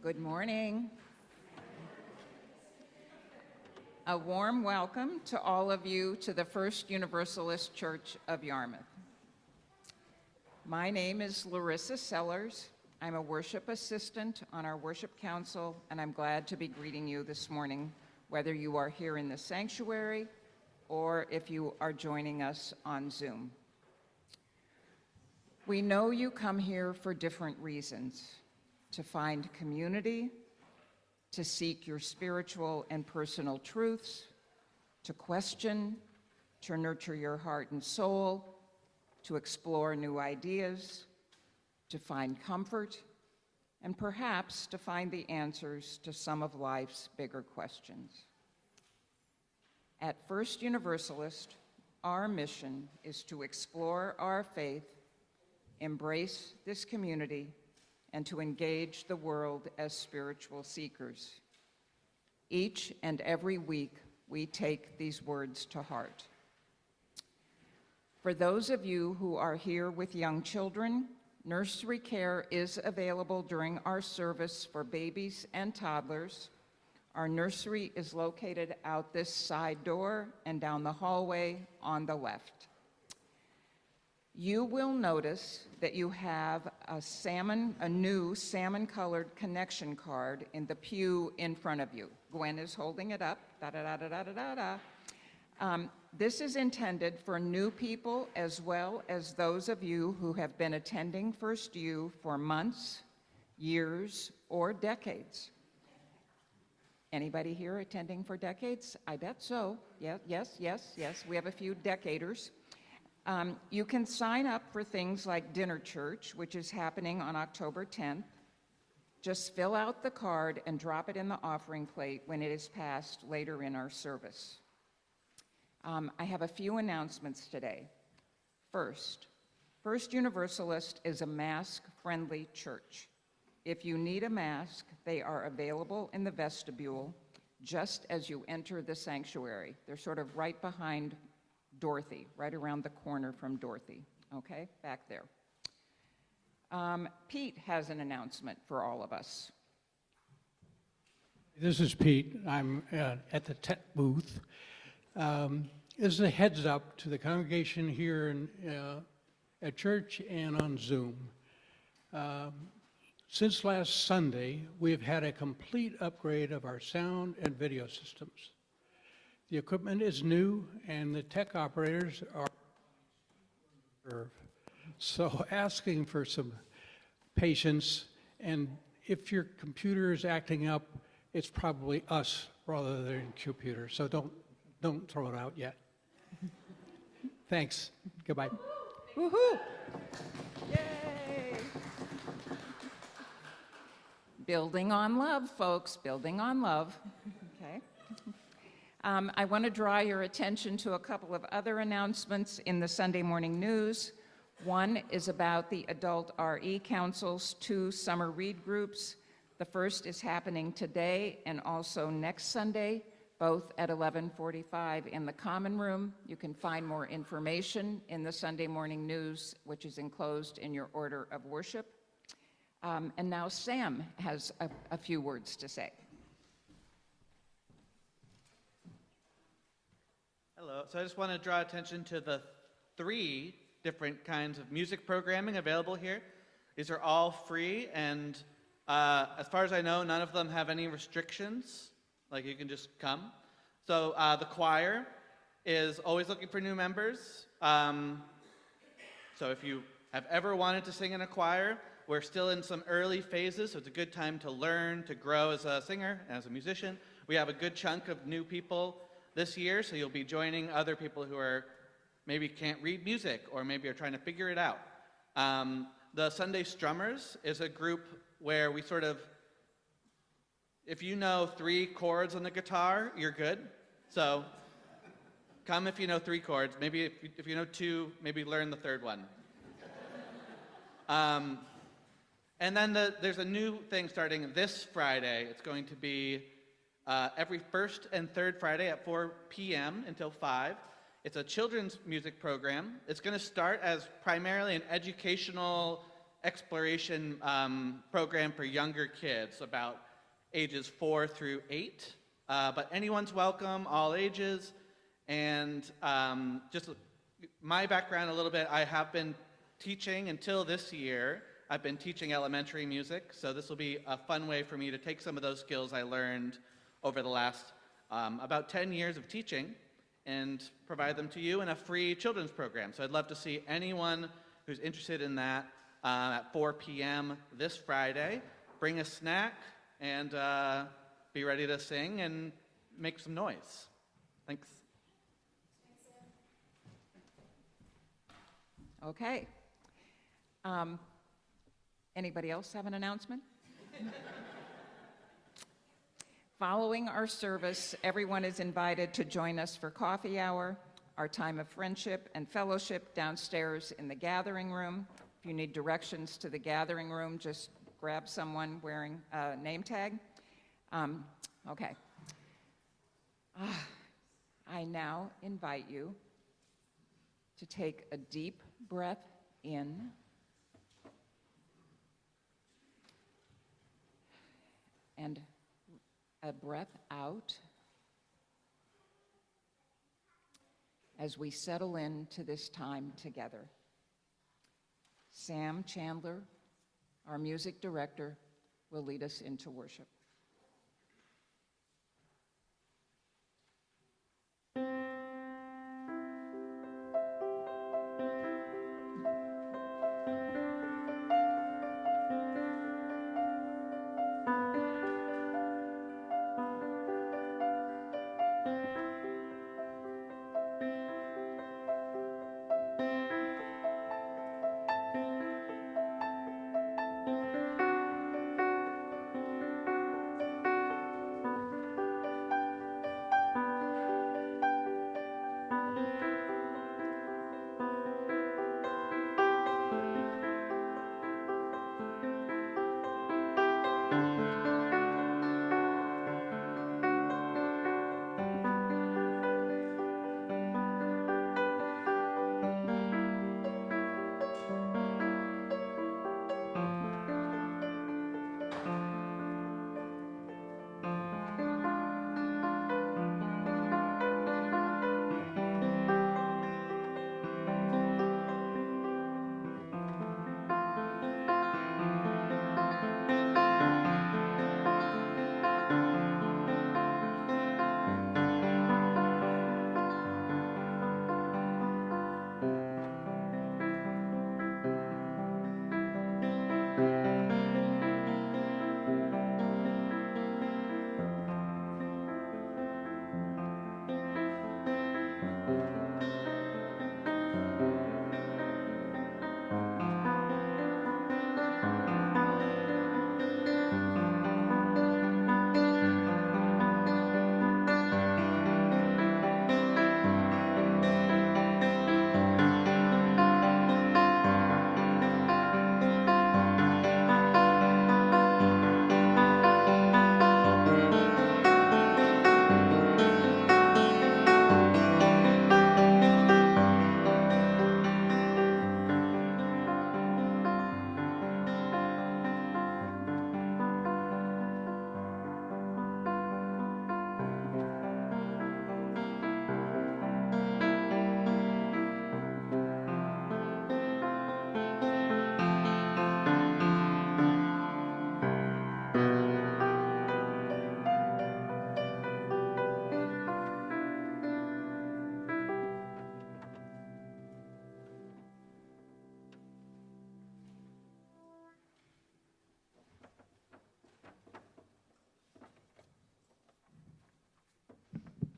Good morning. A warm welcome to all of you to the First Universalist Church of Yarmouth. My name is Larissa Sellers. I'm a worship assistant on our worship council, and I'm glad to be greeting you this morning, whether you are here in the sanctuary or if you are joining us on Zoom. We know you come here for different reasons: to find community, to seek your spiritual and personal truths, to question, to nurture your heart and soul, to explore new ideas, to find comfort, and perhaps to find the answers to some of life's bigger questions. At First Universalist, our mission is to explore our faith, embrace this community, and to engage the world as spiritual seekers. Each and every week, we take these words to heart. For those of you who are here with young children, nursery care is available during our service for babies and toddlers. Our nursery is located out this side door and down the hallway on the left. You will notice that you have a new salmon-colored connection card in the pew in front of you. Gwen is holding it up. This is intended for new people as well as those of you who have been attending First U for months, years, or decades. Anybody here attending for decades? I bet so. Yeah, yes. We have a few decaders. You can sign up for things like dinner church, which is happening on October 10th. Just fill out the card and drop it in the offering plate when it is passed later in our service. I have a few announcements today. First Universalist is a mask-friendly church. If you need a mask, they are available in the vestibule just as you enter the sanctuary. They're sort of right behind Dorothy, right around the corner from Dorothy, okay, back there. Pete has an announcement for all of us. This is Pete. I'm at the tech booth. This is a heads up to the congregation here at church and on Zoom. Since last Sunday, we've had a complete upgrade of our sound and video systems. The equipment is new, and the tech operators are so asking for some patience. And if your computer is acting up, it's probably us rather than computer. So don't throw it out yet. Thanks. Goodbye. Woohoo! Yay! Building on love, folks. Building on love. Okay. I want to draw your attention to a couple of other announcements in the Sunday morning news. One is about the Adult RE Council's 2 summer read groups. The first is happening today and also next Sunday, both at 11:45 in the Common Room. You can find more information in the Sunday morning news, which is enclosed in your order of worship. And now Sam has a few words to say. Hello. So I just want to draw attention to the 3 different kinds of music programming available here. These are all free, and as far as I know, none of them have any restrictions. Like, you can just come. So the choir is always looking for new members. So if you have ever wanted to sing in a choir, we're still in some early phases, so it's a good time to learn, to grow as a singer, as a musician. We have a good chunk of new people this year, so you'll be joining other people who are maybe can't read music or maybe are trying to figure it out. The Sunday Strummers is a group where we sort of, if you know 3 chords on the guitar, you're good. So come if you know 3 chords. Maybe if you know 2, maybe learn the 3rd one. And then there's a new thing starting this Friday. It's going to be every first and third Friday at 4 p.m. until 5. It's a children's music program. It's going to start as primarily an educational exploration program for younger kids, about ages 4 through 8. But anyone's welcome, all ages. And just my background a little bit, I have been teaching until this year. I've been teaching elementary music, so this will be a fun way for me to take some of those skills I learned over the last about 10 years of teaching and provide them to you in a free children's program. So I'd love to see anyone who's interested in that at 4 p.m. this Friday. Bring a snack and be ready to sing and make some noise. Thanks. Okay. Anybody else have an announcement? Following our service, everyone is invited to join us for coffee hour, our time of friendship and fellowship downstairs in the gathering room. If you need directions to the gathering room, just grab someone wearing a name tag. Okay. I now invite you to take a deep breath in and a breath out as we settle into this time together. Sam Chandler, our music director, will lead us into worship.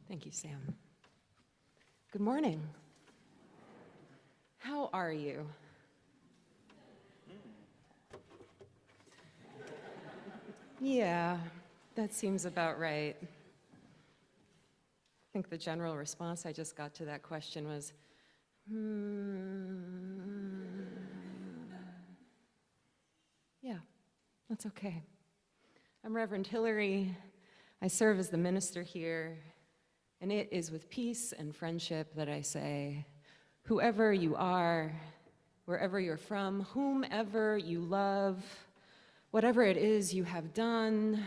Thank you, Sam. Good morning. How are you? Yeah, that seems about right. I think the general response I just got to that question was, Yeah, that's okay. I'm Reverend Hillary. I serve as the minister here, and it is with peace and friendship that I say, whoever you are, wherever you're from, whomever you love, whatever it is you have done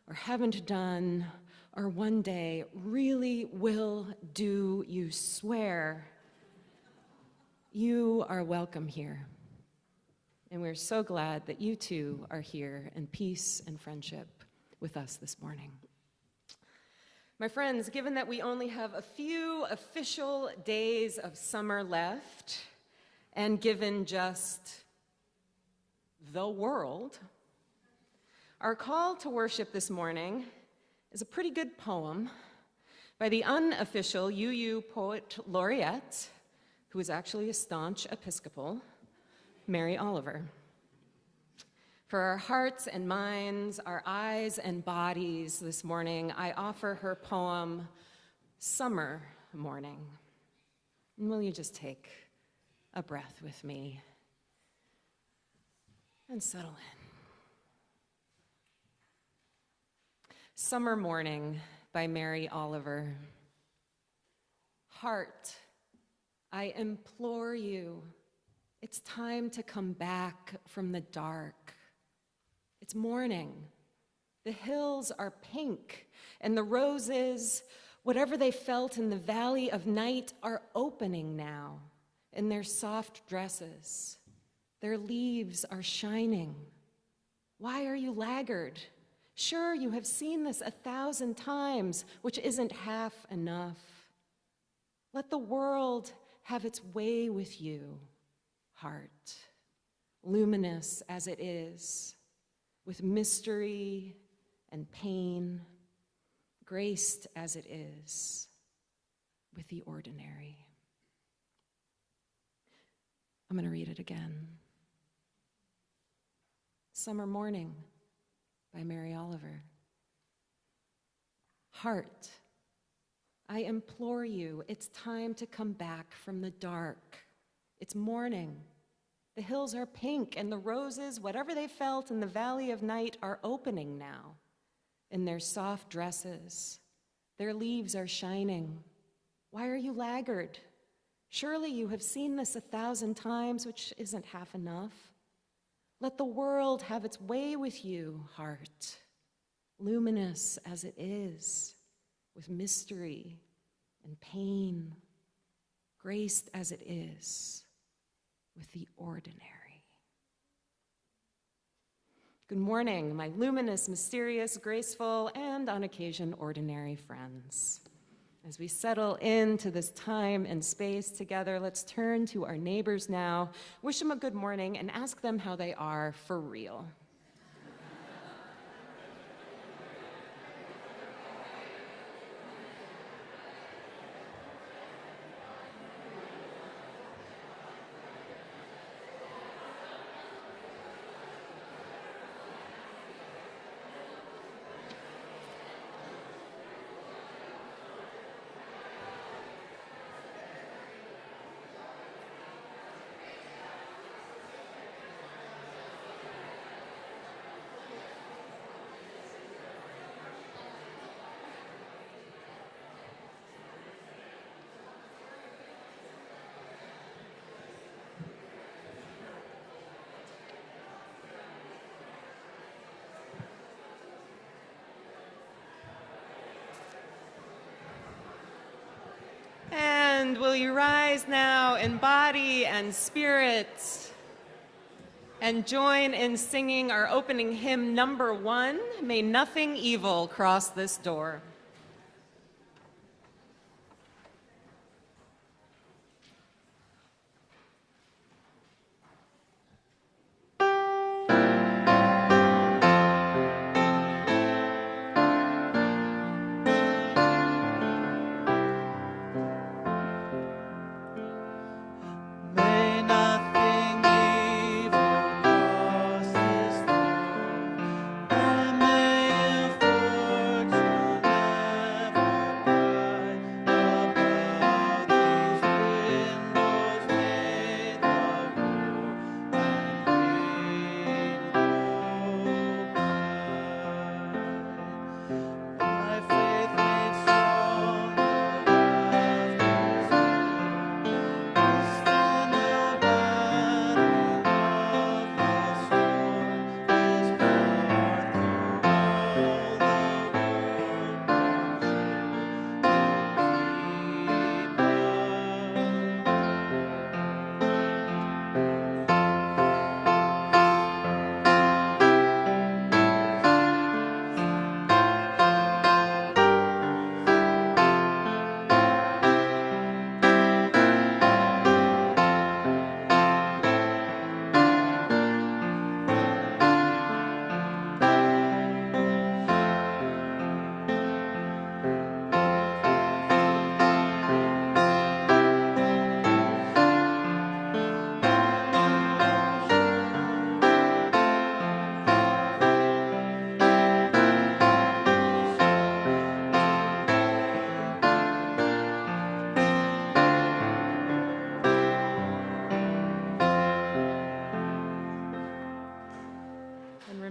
or haven't done, or one day really will do, you swear, you are welcome here. And we're so glad that you too are here in peace and friendship with us this morning. My friends, given that we only have a few official days of summer left, and given just the world, our call to worship this morning is a pretty good poem by the unofficial UU Poet Laureate, who is actually a staunch Episcopal, Mary Oliver. For our hearts and minds, our eyes and bodies this morning, I offer her poem, Summer Morning. And will you just take a breath with me and settle in? Summer Morning by Mary Oliver. Heart, I implore you, it's time to come back from the dark. It's morning. The hills are pink, and the roses, whatever they felt in the valley of night, are opening now in their soft dresses. Their leaves are shining. Why are you laggard? Sure, you have seen this 1,000 times, which isn't half enough. Let the world have its way with you, heart, luminous as it is, with mystery and pain, graced as it is, with the ordinary. I'm going to read it again. Summer Morning by Mary Oliver. Heart, I implore you, it's time to come back from the dark. It's morning. The hills are pink, and the roses, whatever they felt in the valley of night, are opening now in their soft dresses. Their leaves are shining. Why are you laggard? Surely you have seen this 1,000 times, which isn't half enough. Let the world have its way with you, heart, luminous as it is, with mystery and pain, graced as it is, with the ordinary. Good morning, my luminous, mysterious, graceful, and on occasion ordinary friends. As we settle into this time and space together, let's turn to our neighbors now, wish them a good morning, and ask them how they are for real. And will you rise now in body and spirit and join in singing our opening hymn, number 1, May Nothing Evil Cross This Door. May nothing evil cross this door, and may fortune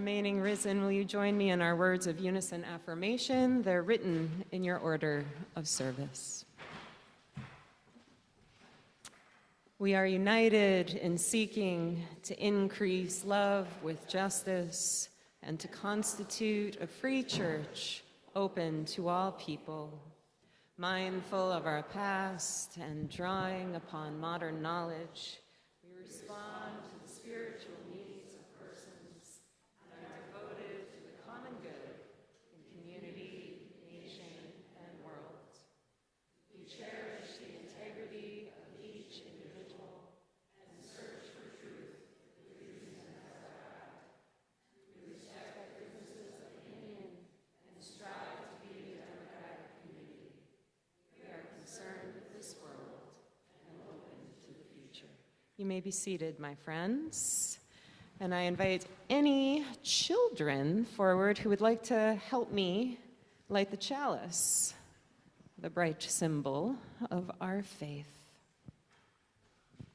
Remaining risen, will you join me in our words of unison affirmation? They're written in your order of service. We are united in seeking to increase love with justice and to constitute a free church open to all people, mindful of our past and drawing upon modern knowledge. We respond to the spiritual needs of persons and are devoted to the common good in community, nation, and world. We cherish the integrity of each individual and search for truth with reason as our guide. We respect differences of opinion and strive to be a democratic community. We are concerned with this world and open to the future. You may be seated, my friends. And I invite any children forward who would like to help me light the chalice, the bright symbol of our faith.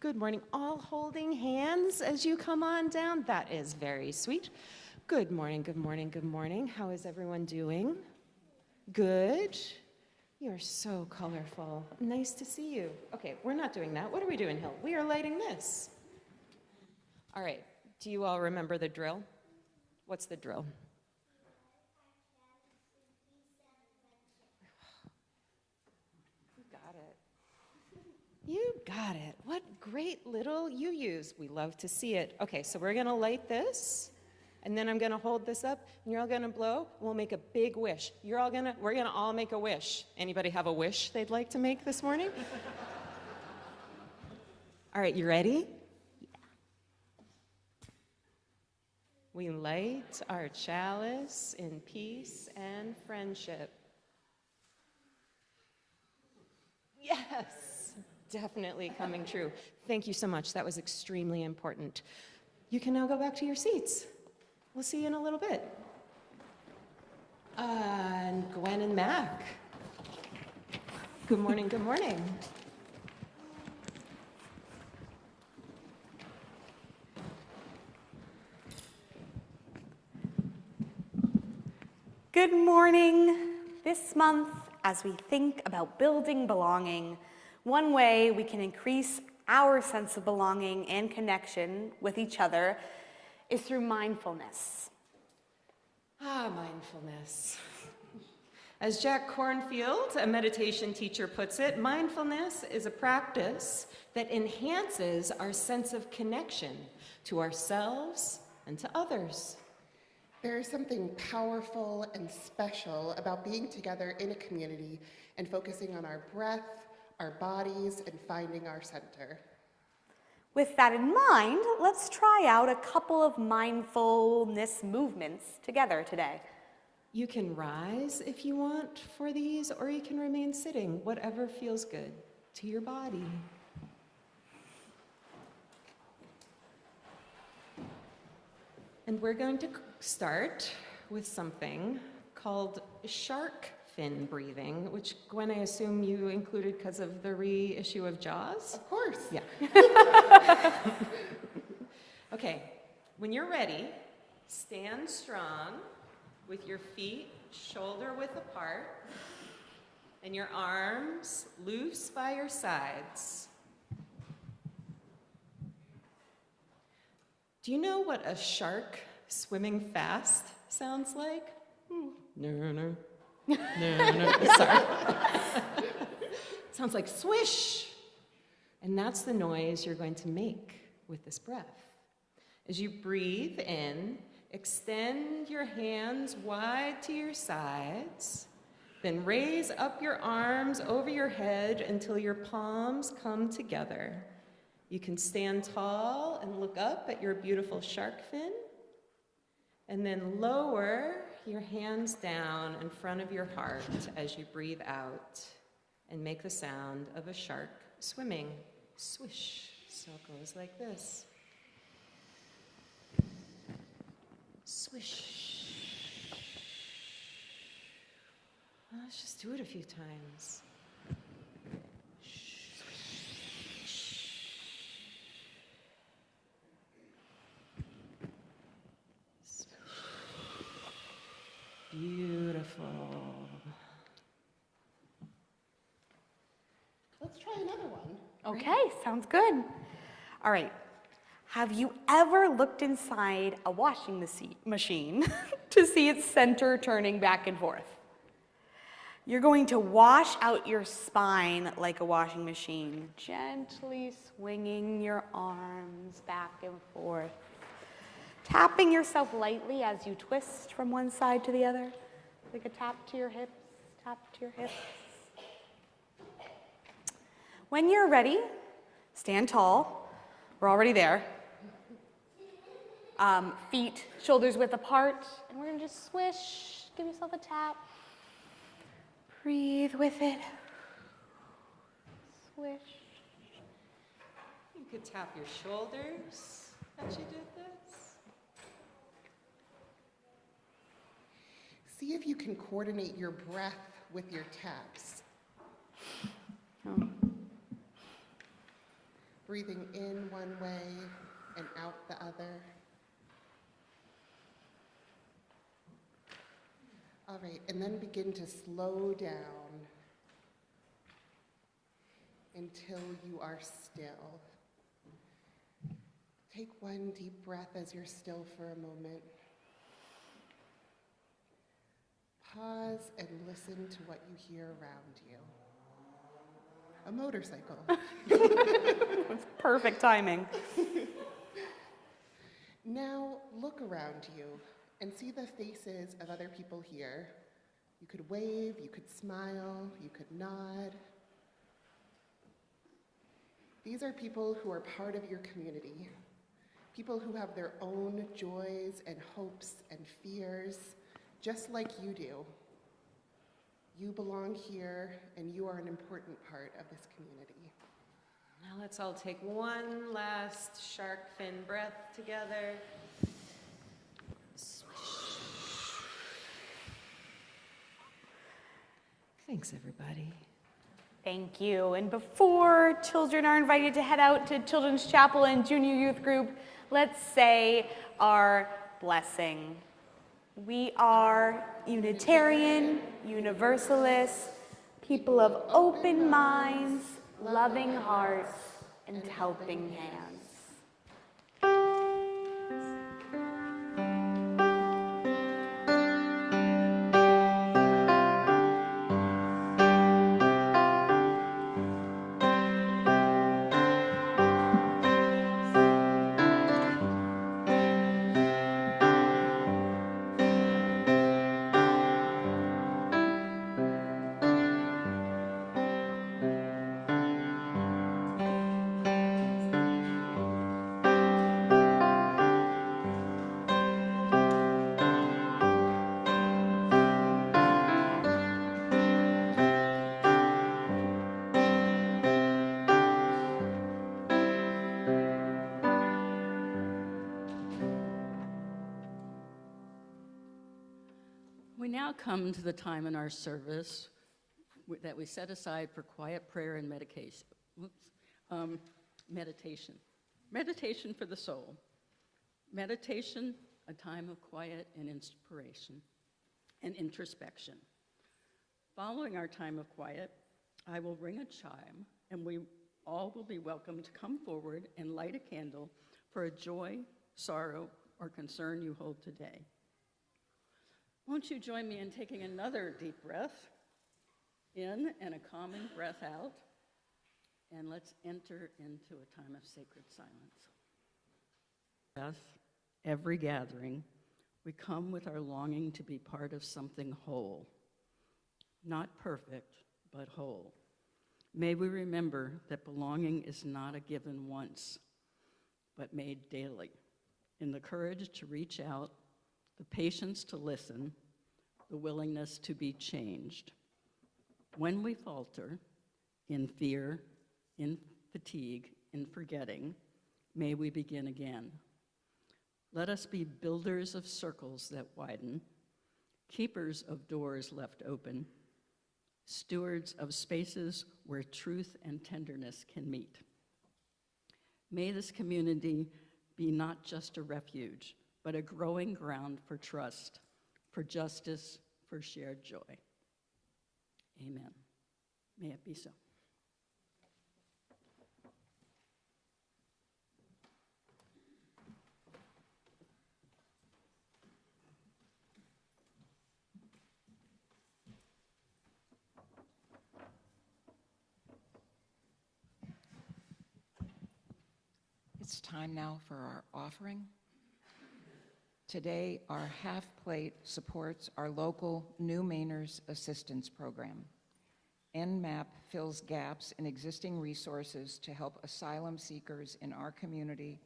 Good morning. All holding hands as you come on down. That is very sweet. Good morning, good morning, good morning. How is everyone doing? Good. You're so colorful. Nice to see you. Okay, we're not doing that. What are we doing, Hill? We are lighting this. All right. Do you all remember the drill? What's the drill? You got it. You got it. What great little you-yous. We love to see it. Okay, so we're going to light this. And then I'm going to hold this up, and you're all going to blow. We'll make a big wish. We're going to all make a wish. Anybody have a wish they'd like to make this morning? All right, you ready? Yeah. We light our chalice in peace and friendship. Yes, definitely coming true. Thank you so much. That was extremely important. You can now go back to your seats. We'll see you in a little bit. And Gwen and Mac. Good morning, good morning. Good morning. This month, as we think about building belonging, one way we can increase our sense of belonging and connection with each other is through mindfulness. Mindfulness. As Jack Kornfield, a meditation teacher, puts it, mindfulness is a practice that enhances our sense of connection to ourselves and to others. There is something powerful and special about being together in a community and focusing on our breath, our bodies, and finding our center. With that in mind, let's try out a couple of mindfulness movements together today. You can rise if you want for these, or you can remain sitting, whatever feels good to your body. And we're going to start with something called shark fin breathing, which, Gwen, I assume you included because of the reissue of Jaws? Of course. Yeah. Okay, when you're ready, stand strong with your feet shoulder width apart and your arms loose by your sides. Do you know what a shark swimming fast sounds like? No. Sorry. Sounds like swish. And that's the noise you're going to make with this breath. As you breathe in, extend your hands wide to your sides, then raise up your arms over your head until your palms come together. You can stand tall and look up at your beautiful shark fin, and then lower your hands down in front of your heart as you breathe out and make the sound of a shark swimming. Swish. So it goes like this. Swish. Let's just do it a few times. Swish. Beautiful. Let's try another one. Okay, sounds good. All right. Have you ever looked inside a washing machine to see its center turning back and forth? You're going to wash out your spine like a washing machine, gently swinging your arms back and forth, tapping yourself lightly as you twist from one side to the other, like a tap to your hips, tap to your hips. When you're ready, stand tall. We're already there. Feet shoulders width apart, and we're gonna just swish. Give yourself a tap. Breathe with it. Swish. You could tap your shoulders as you did this. See if you can coordinate your breath with your taps. Breathing in one way and out the other. All right, and then begin to slow down until you are still. Take one deep breath as you're still for a moment. Pause and listen to what you hear around you. A motorcycle. It's perfect timing. Now look around you and see the faces of other people here. You could wave, you could smile, you could nod. These are people who are part of your community, people who have their own joys and hopes and fears, just like you do. You belong here, and you are an important part of this community. Now let's all take one last shark fin breath together. Swish. Thanks, everybody. Thank you. And before children are invited to head out to Children's Chapel and Junior Youth Group, let's say our blessing. We are Unitarian Universalists, people of open minds, loving hearts, and helping hands. We now come to the time in our service that we set aside for quiet prayer and meditation. Meditation. Meditation for the soul. Meditation, a time of quiet and inspiration and introspection. Following our time of quiet, I will ring a chime, and we all will be welcome to come forward and light a candle for a joy, sorrow, or concern you hold today. Won't you join me in taking another deep breath in and a calming breath out? And let's enter into a time of sacred silence. Breath, every gathering, we come with our longing to be part of something whole. Not perfect, but whole. May we remember that belonging is not a given once, but made daily, in the courage to reach out, the patience to listen, the willingness to be changed. When we falter, in fear, in fatigue, in forgetting, may we begin again. Let us be builders of circles that widen, keepers of doors left open, stewards of spaces where truth and tenderness can meet. May this community be not just a refuge, but a growing ground for trust, for justice, for shared joy. Amen. May it be so. It's time now for our offering. Today, our half plate supports our local New Mainers Assistance Program. NMAP fills gaps in existing resources to help asylum seekers in our community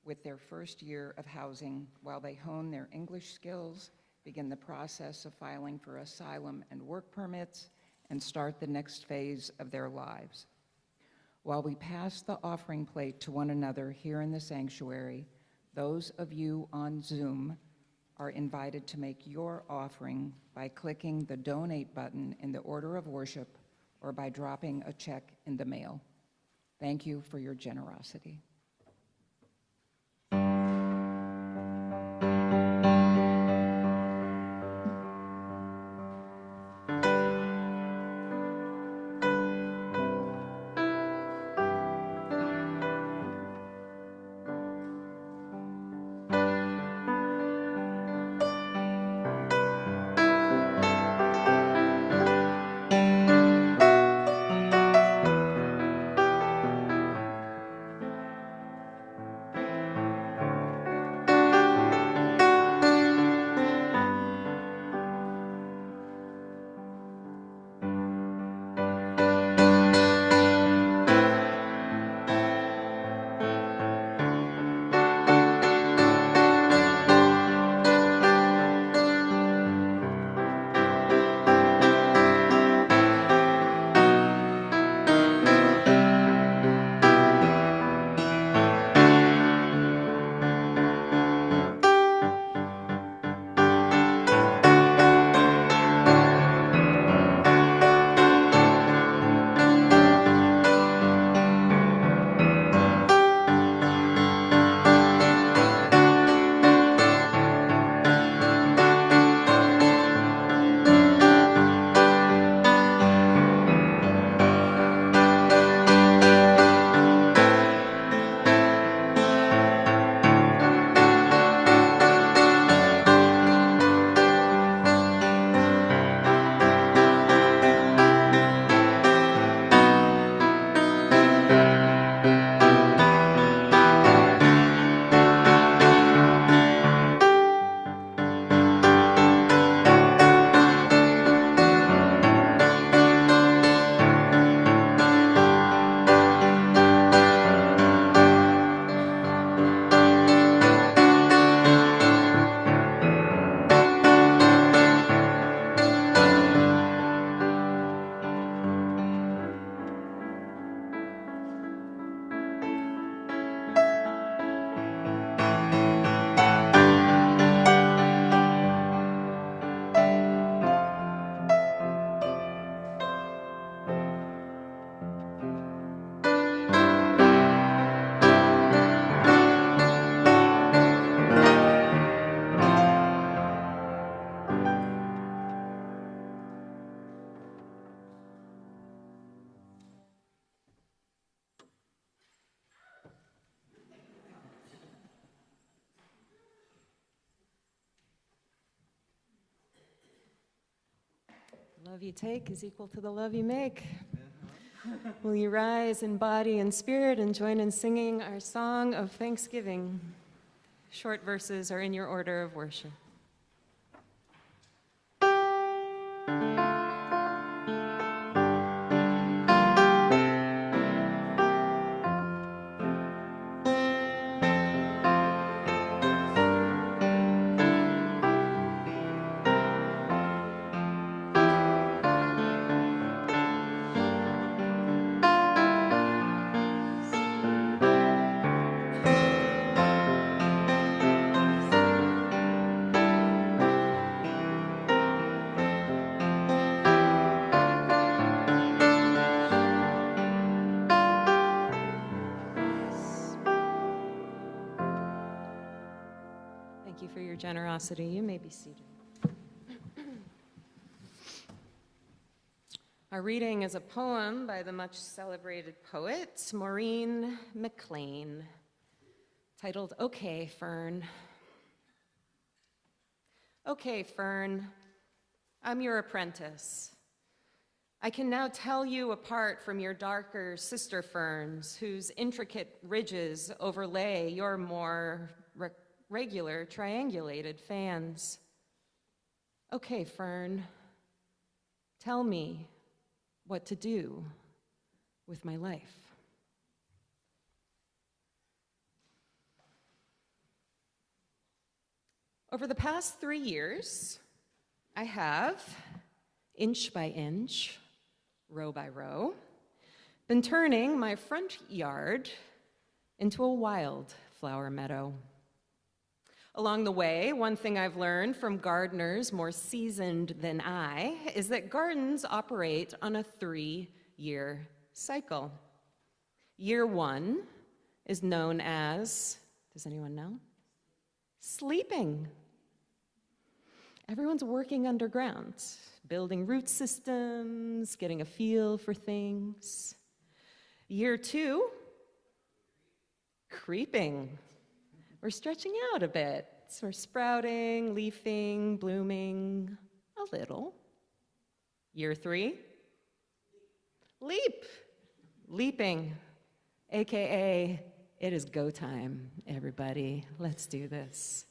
with their first year of housing while they hone their English skills, begin the process of filing for asylum and work permits, and start the next phase of their lives. While we pass the offering plate to one another here in the sanctuary, those of you on Zoom are invited to make your offering by clicking the donate button in the order of worship or by dropping a check in the mail. Thank you for your generosity. The love you take is equal to the love you make. Will you rise in body and spirit and join in singing our song of thanksgiving? Short verses are in your order of worship. Thank you for your generosity. You may be seated. Our reading is a poem by the much celebrated poet Maureen McLean, titled "Okay, Fern." Okay, Fern, I'm your apprentice. I can now tell you apart from your darker sister ferns, whose intricate ridges overlay your more regular triangulated fans. Okay, Fern, tell me what to do with my life. Over the past 3 years, I have, inch by inch, row by row, been turning my front yard into a wildflower meadow. Along the way, one thing I've learned from gardeners more seasoned than I is that gardens operate on a 3-year cycle. Year 1 is known as, does anyone know? Sleeping. Everyone's working underground, building root systems, getting a feel for things. Year 2, creeping. We're stretching out a bit. So we're sprouting, leafing, blooming, a little. Year 3, leap. Leaping, AKA, it is go time, everybody. Let's do this.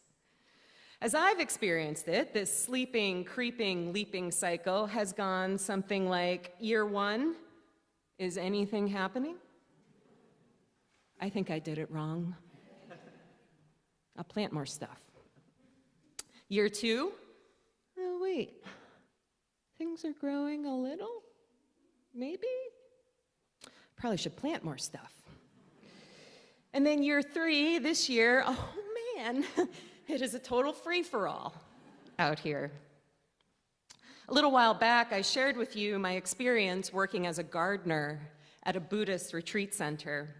As I've experienced it, this sleeping, creeping, leaping cycle has gone something like, year 1, is anything happening? I think I did it wrong. I'll plant more stuff. Year 2, oh wait, things are growing a little, maybe? Probably should plant more stuff. And then year 3, this year, oh man, it is a total free-for-all out here. A little while back, I shared with you my experience working as a gardener at a Buddhist retreat center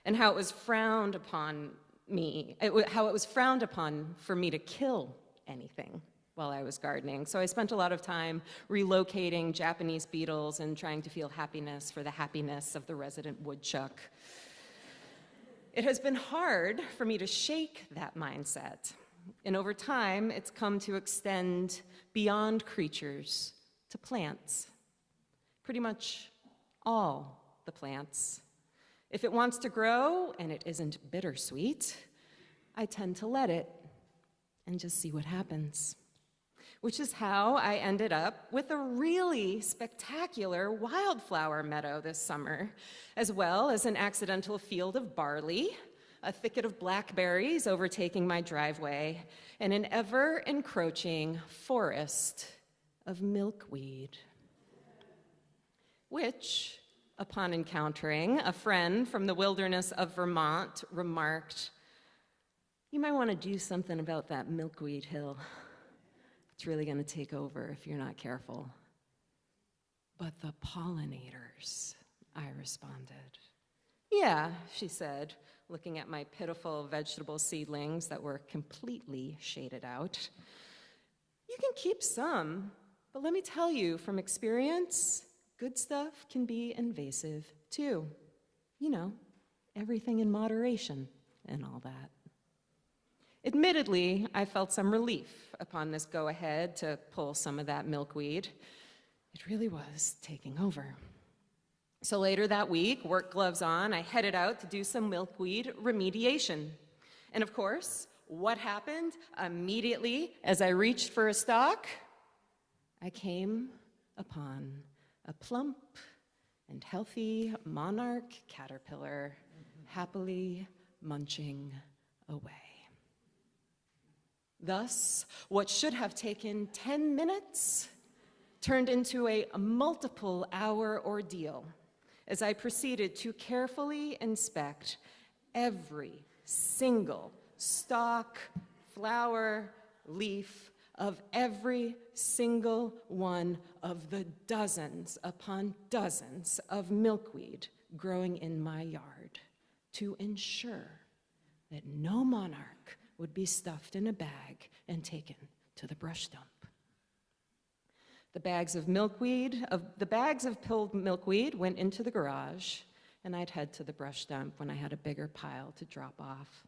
and how it was frowned upon for me to kill anything while I was gardening. So I spent a lot of time relocating Japanese beetles and trying to feel happiness for the happiness of the resident woodchuck. It has been hard for me to shake that mindset. And over time, it's come to extend beyond creatures to plants. Pretty much all the plants. If it wants to grow and it isn't bittersweet, I tend to let it and just see what happens. Which is how I ended up with a really spectacular wildflower meadow this summer, as well as an accidental field of barley, a thicket of blackberries overtaking my driveway, and an ever-encroaching forest of milkweed. Which, upon encountering a friend from the wilderness of Vermont, remarked, "You might want to do something about that milkweed hill. It's really going to take over if you're not careful." "But the pollinators," I responded. "Yeah," she said, looking at my pitiful vegetable seedlings that were completely shaded out. "You can keep some, but let me tell you from experience, good stuff can be invasive too. You know, everything in moderation and all that." Admittedly, I felt some relief upon this go-ahead to pull some of that milkweed. It really was taking over. So later that week, work gloves on, I headed out to do some milkweed remediation. And of course, what happened immediately as I reached for a stalk? I came upon a plump and healthy monarch caterpillar happily munching away. Thus, what should have taken 10 minutes turned into a multiple-hour ordeal as I proceeded to carefully inspect every single stalk, flower, leaf of every single one of the dozens upon dozens of milkweed growing in my yard to ensure that no monarch would be stuffed in a bag and taken to the brush dump. The bags of pulled milkweed went into the garage, and I'd head to the brush dump when I had a bigger pile to drop off.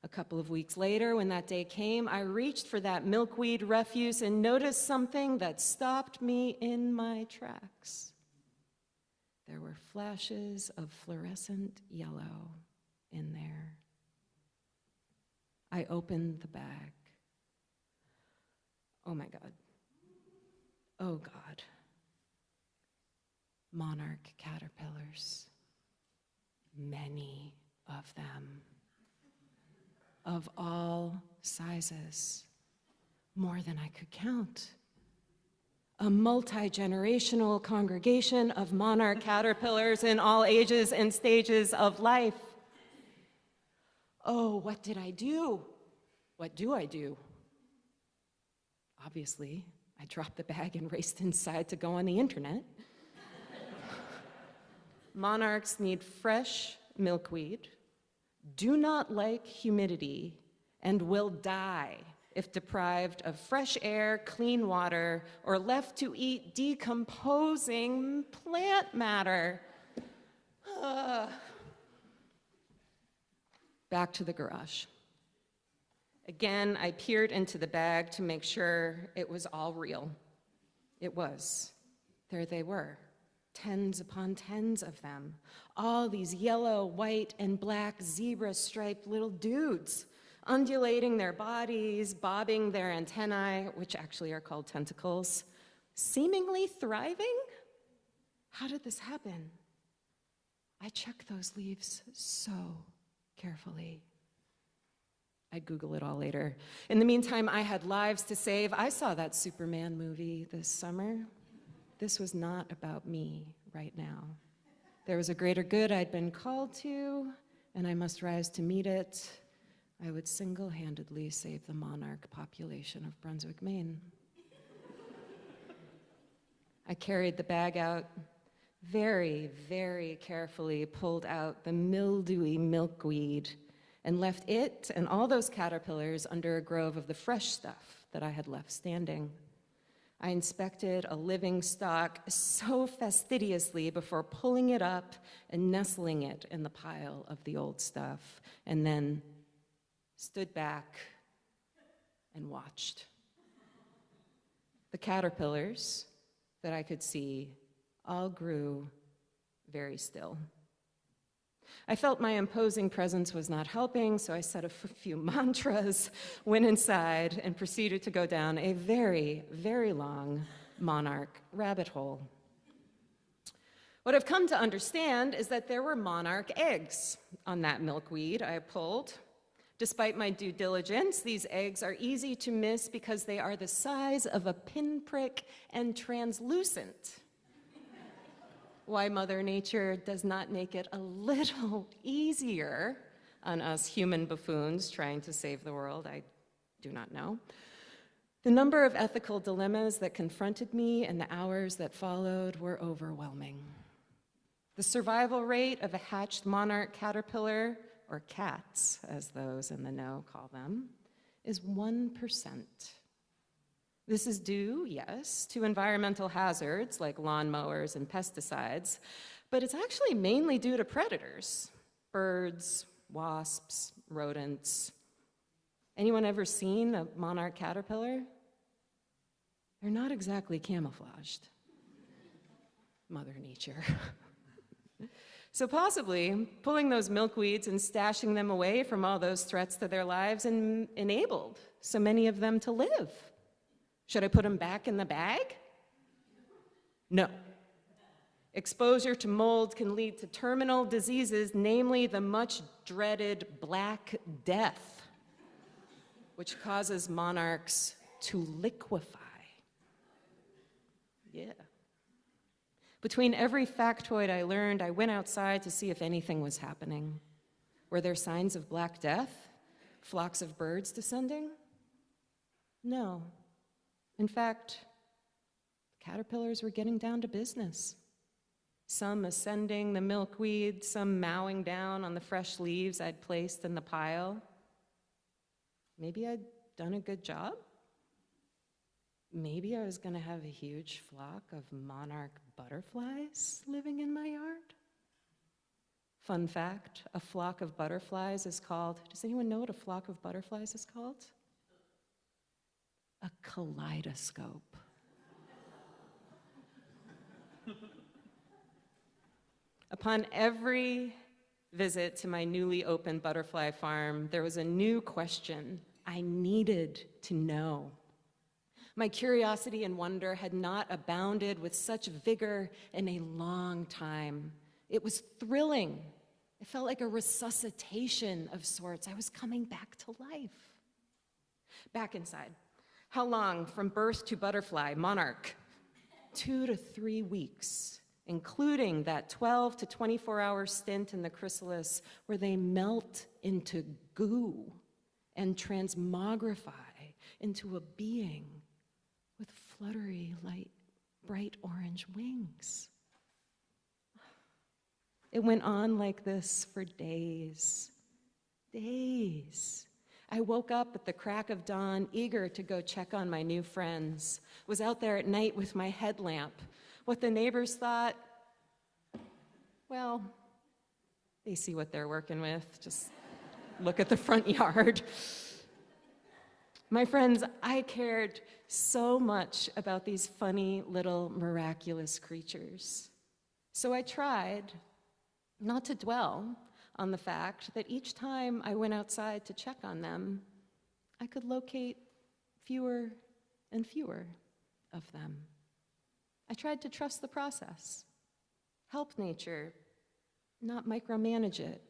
A couple of weeks later, when that day came, I reached for that milkweed refuse and noticed something that stopped me in my tracks. There were flashes of fluorescent yellow in there. I opened the bag. Oh my God. Oh God. Monarch caterpillars. Many of them. Of all sizes. More than I could count. A multi-generational congregation of monarch caterpillars in all ages and stages of life. Oh, what did I do? What do I do? Obviously, I dropped the bag and raced inside to go on the internet. Monarchs need fresh milkweed, do not like humidity, and will die if deprived of fresh air, clean water, or left to eat decomposing plant matter. Back to the garage. Again, I peered into the bag to make sure it was all real. It was. There they were, tens upon tens of them. All these yellow, white, and black zebra-striped little dudes, undulating their bodies, bobbing their antennae, which actually are called tentacles, seemingly thriving? How did this happen? I checked those leaves so carefully. I'd Google it all later. In the meantime, I had lives to save. I saw that Superman movie this summer. This was not about me right now. There was a greater good I'd been called to, and I must rise to meet it. I would single-handedly save the monarch population of Brunswick, Maine. I carried the bag out, very, very carefully pulled out the mildewy milkweed, and left it and all those caterpillars under a grove of the fresh stuff that I had left standing. I inspected a living stock so fastidiously before pulling it up and nestling it in the pile of the old stuff, and then stood back and watched. The caterpillars that I could see all grew very still. I felt my imposing presence was not helping, so I said a few mantras, went inside, and proceeded to go down a very, very long monarch rabbit hole. What I've come to understand is that there were monarch eggs on that milkweed I pulled. Despite my due diligence, these eggs are easy to miss because they are the size of a pinprick and translucent. Why Mother Nature does not make it a little easier on us human buffoons trying to save the world, I do not know. The number of ethical dilemmas that confronted me and the hours that followed were overwhelming. The survival rate of a hatched monarch caterpillar, or cats, as those in the know call them, is 1%. This is due, yes, to environmental hazards like lawnmowers and pesticides, but it's actually mainly due to predators, birds, wasps, rodents. Anyone ever seen a monarch caterpillar? They're not exactly camouflaged. Mother Nature. So possibly pulling those milkweeds and stashing them away from all those threats to their lives enabled so many of them to live. Should I put them back in the bag? No. Exposure to mold can lead to terminal diseases, namely the much dreaded Black Death, which causes monarchs to liquefy. Yeah. Between every factoid I learned, I went outside to see if anything was happening. Were there signs of Black Death? Flocks of birds descending? No. In fact, caterpillars were getting down to business. Some ascending the milkweed, some mowing down on the fresh leaves I'd placed in the pile. Maybe I'd done a good job? maybe I was gonna have a huge flock of monarch butterflies living in my yard. Fun fact, a flock of butterflies is called, does anyone know what a flock of butterflies is called? A kaleidoscope. Upon every visit to my newly opened butterfly farm, there was a new question I needed to know. My curiosity and wonder had not abounded with such vigor in a long time. It was thrilling. It felt like a resuscitation of sorts. I was coming back to life. Back inside. How long from birth to butterfly, monarch? 2 to 3 weeks, including that 12 to 24-hour stint in the chrysalis where they melt into goo and transmogrify into a being with fluttery, light, bright orange wings. It went on like this for days. I woke up at the crack of dawn, eager to go check on my new friends. Was out there at night with my headlamp. What the neighbors thought, well, they see what they're working with. Just look at the front yard. My friends, I cared so much about these funny little miraculous creatures. So I tried not to dwell on the fact that each time I went outside to check on them, I could locate fewer and fewer of them. I tried to trust the process, help nature, not micromanage it.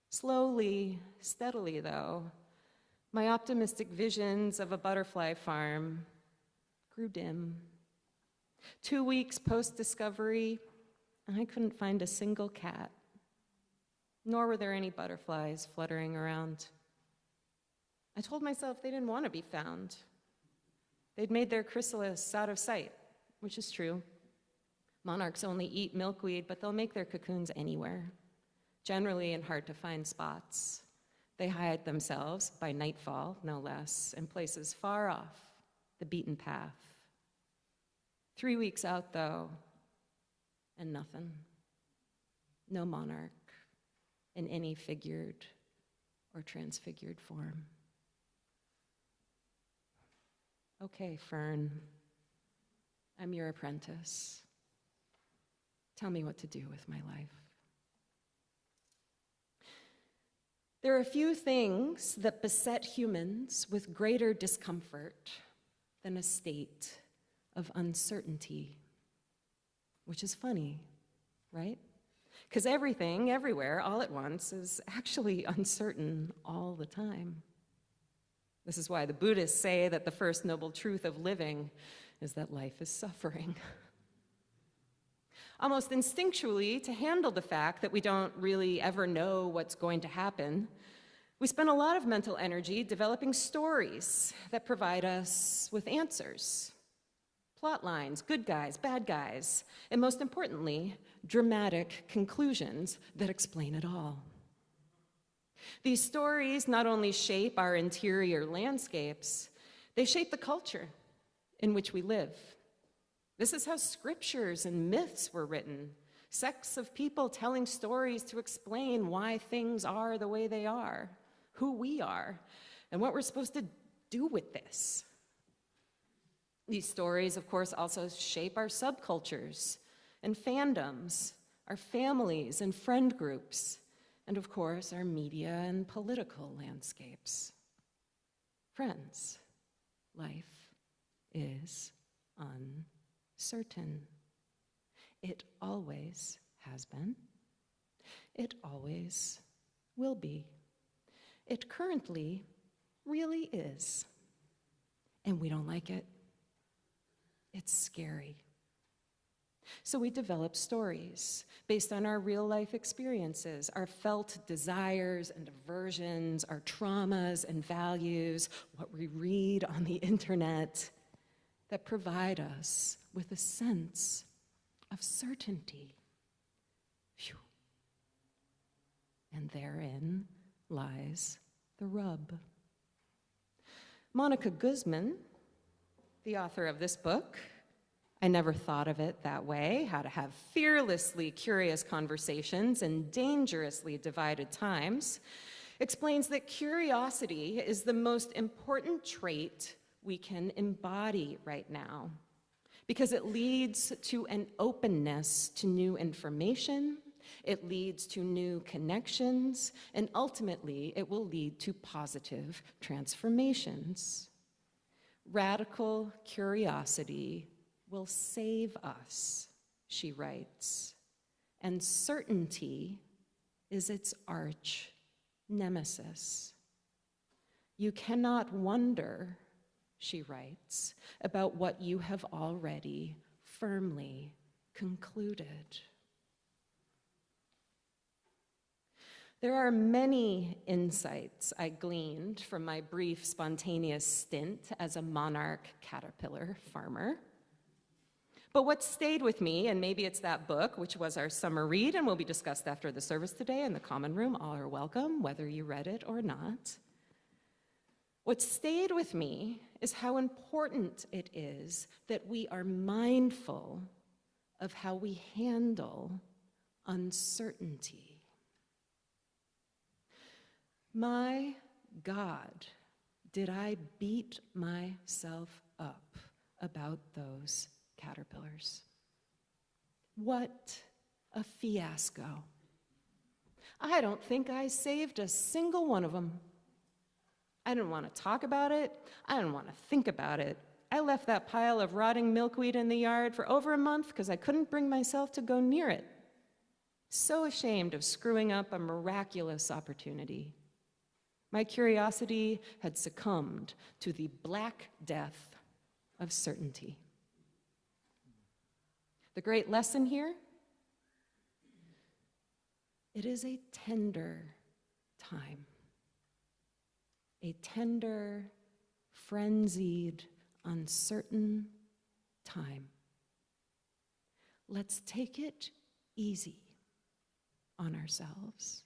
Slowly, steadily, though, my optimistic visions of a butterfly farm grew dim. 2 weeks post-discovery, I couldn't find a single cat, nor were there any butterflies fluttering around. I told myself they didn't want to be found. They'd made their chrysalis out of sight, which is true. Monarchs only eat milkweed, but they'll make their cocoons anywhere, generally in hard-to-find spots. They hide themselves, by nightfall, no less, in places far off the beaten path. 3 weeks out, though, and nothing. No monarch in any figured or transfigured form. Okay, Fern, I'm your apprentice. Tell me what to do with my life. There are a few things that beset humans with greater discomfort than a state of uncertainty, which is funny, right? Because everything, everywhere, all at once, is actually uncertain all the time. This is why the Buddhists say that the first noble truth of living is that life is suffering. Almost instinctually, to handle the fact that we don't really ever know what's going to happen, we spend a lot of mental energy developing stories that provide us with answers. Plot lines, good guys, bad guys, and most importantly, dramatic conclusions that explain it all. These stories not only shape our interior landscapes, they shape the culture in which we live. This is how scriptures and myths were written, sects of people telling stories to explain why things are the way they are, who we are, and what we're supposed to do with this. These stories, of course, also shape our subcultures and fandoms, our families and friend groups, and of course, our media and political landscapes. Friends, life is uncertain. It always has been. It always will be. It currently really is. And we don't like it. It's scary. So we develop stories based on our real-life experiences, our felt desires and aversions, our traumas and values, what we read on the internet, that provide us with a sense of certainty. Phew. And therein lies the rub. Monica Guzman the author of this book, I never thought of it that way, how to have fearlessly curious conversations in dangerously divided times, explains that curiosity is the most important trait we can embody right now, because it leads to an openness to new information, it leads to new connections, and ultimately it will lead to positive transformations. Radical curiosity will save us, she writes, and certainty is its arch nemesis. You cannot wonder, she writes, about what you have already firmly concluded. There are many insights I gleaned from my brief spontaneous stint as a monarch caterpillar farmer. But what stayed with me, and maybe it's that book, which was our summer read and will be discussed after the service today in the common room, all are welcome, whether you read it or not. What stayed with me is how important it is that we are mindful of how we handle uncertainty. My God, did I beat myself up about those caterpillars? What a fiasco. I don't think I saved a single one of them. I didn't want to talk about it. I didn't want to think about it. I left that pile of rotting milkweed in the yard for over a month because I couldn't bring myself to go near it. So ashamed of screwing up a miraculous opportunity. My curiosity had succumbed to the black death of certainty. The great lesson here, it is a tender time. A tender, frenzied, uncertain time. Let's take it easy on ourselves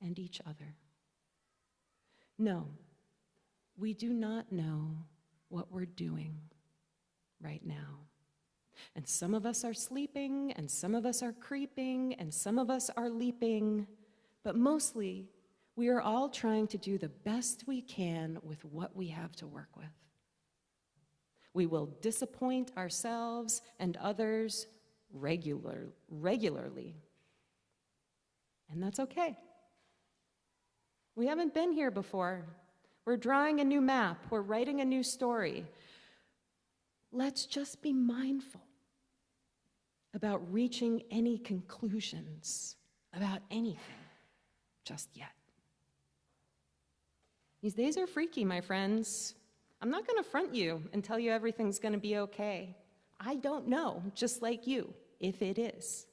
and each other. No, we do not know what we're doing right now. And some of us are sleeping, and some of us are creeping, and some of us are leaping, but mostly we are all trying to do the best we can with what we have to work with. We will disappoint ourselves and others regularly. And that's okay. We haven't been here before. We're drawing a new map. We're writing a new story. Let's just be mindful about reaching any conclusions about anything just yet. These days are freaky, my friends. I'm not going to front you and tell you everything's going to be okay. I don't know, just like you, if it is.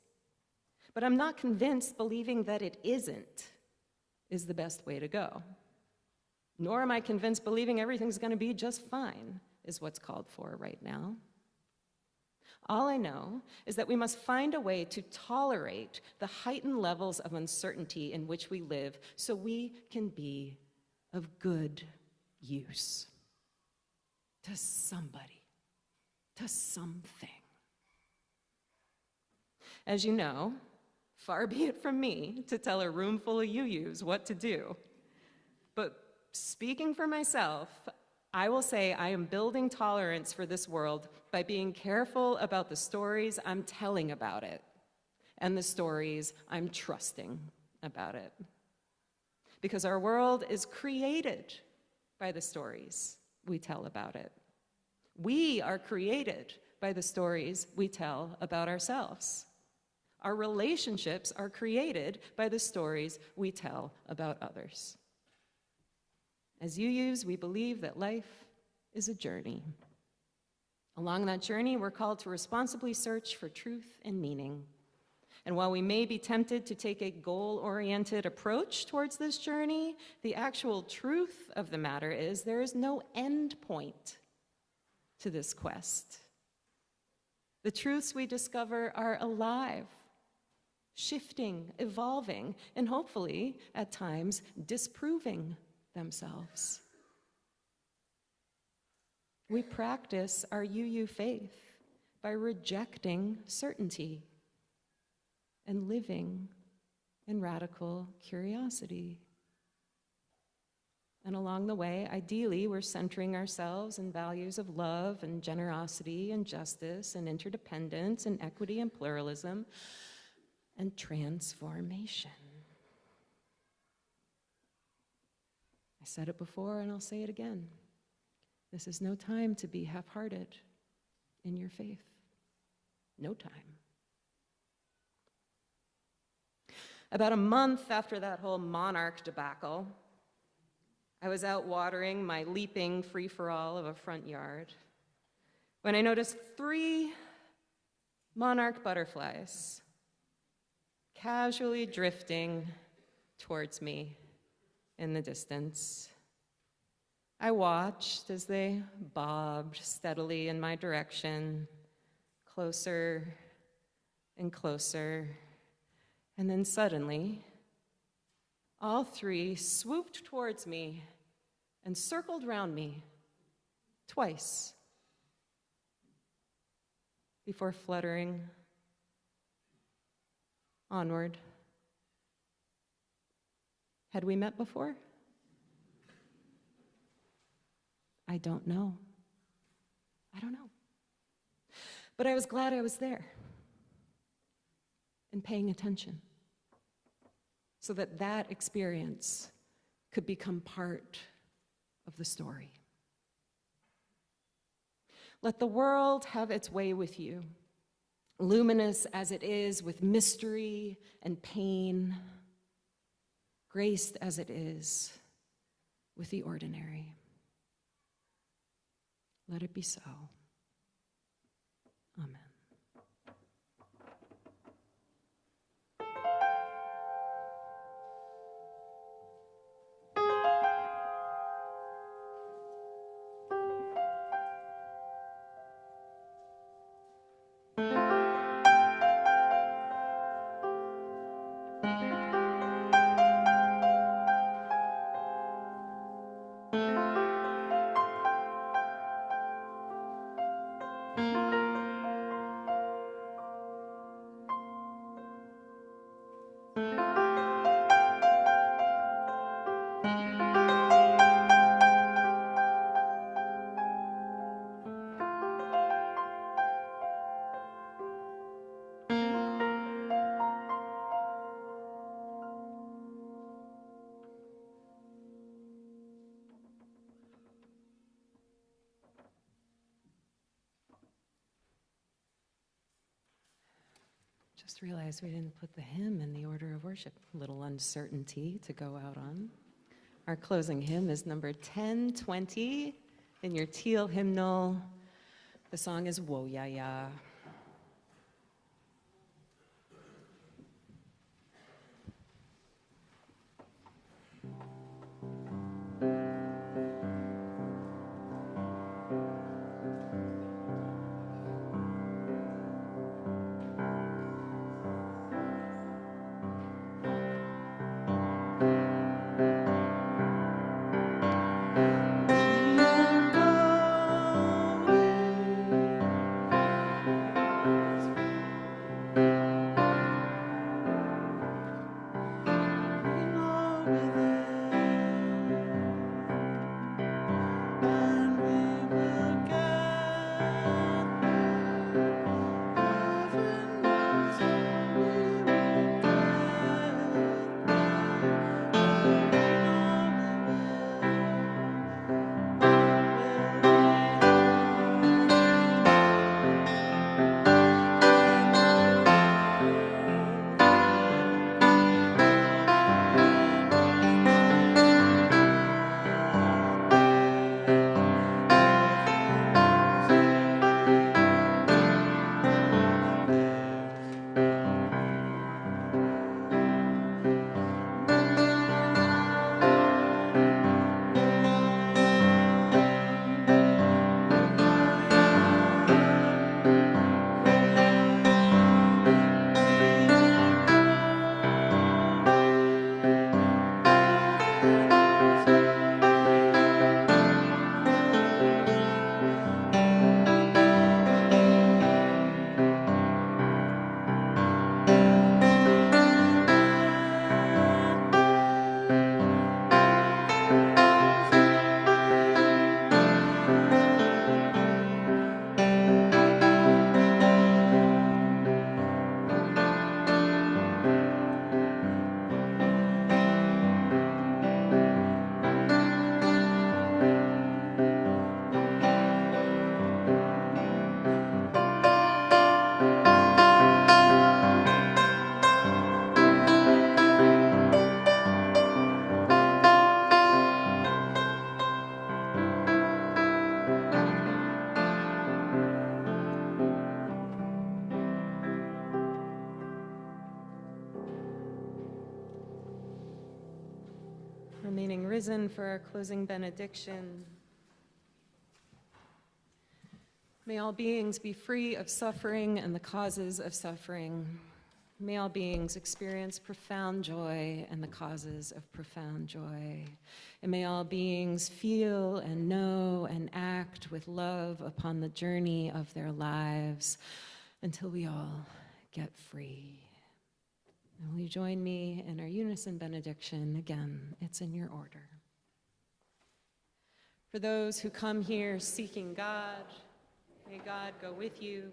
But I'm not convinced believing that it isn't is the best way to go. Nor am I convinced believing everything's going to be just fine is what's called for right now. All I know is that we must find a way to tolerate the heightened levels of uncertainty in which we live so we can be of good use to somebody, to something. As you know, far be it from me to tell a room full of you-yous what to do. But speaking for myself, I will say I am building tolerance for this world by being careful about the stories I'm telling about it and the stories I'm trusting about it. Because our world is created by the stories we tell about it. We are created by the stories we tell about ourselves. Our relationships are created by the stories we tell about others. As UUs, we believe that life is a journey. Along that journey, we're called to responsibly search for truth and meaning. And while we may be tempted to take a goal-oriented approach towards this journey, the actual truth of the matter is there is no end point to this quest. The truths we discover are alive, shifting, evolving, and hopefully, at times, disproving themselves. We practice our UU faith by rejecting certainty and living in radical curiosity. And along the way, ideally, we're centering ourselves in values of love and generosity and justice and interdependence and equity and pluralism and transformation. I said it before and I'll say it again. This is no time to be half-hearted in your faith. No time. About a month after that whole monarch debacle, I was out watering my leaping free-for-all of a front yard when I noticed 3 monarch butterflies casually drifting towards me in the distance. I watched as they bobbed steadily in my direction, closer and closer, and then suddenly, all 3 swooped towards me and circled round me twice before fluttering onward. Had we met before? I don't know. I don't know. But I was glad I was there and paying attention so that that experience could become part of the story. Let the world have its way with you, luminous as it is with mystery and pain, graced as it is with the ordinary. Let it be so. Amen. Just realized we didn't put the hymn in the order of worship. A little uncertainty to go out on. Our closing hymn is number 1020 in your teal hymnal. The song is Wo Ya Ya. risen for our closing benediction. May all beings be free of suffering and the causes of suffering. May all beings experience profound joy and the causes of profound joy. And may all beings feel and know and act with love upon the journey of their lives until we all get free. And will you join me in our unison benediction? Again, it's in your order. For those who come here seeking God, may God go with you.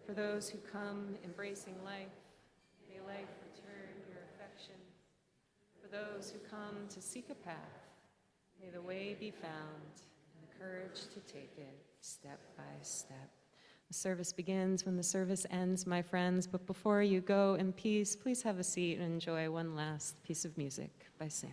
For those who come embracing life, may life return your affection. For those who come to seek a path, may the way be found and the courage to take it step by step. The service begins when the service ends, my friends, but before you go in peace, please have a seat and enjoy one last piece of music by Sam.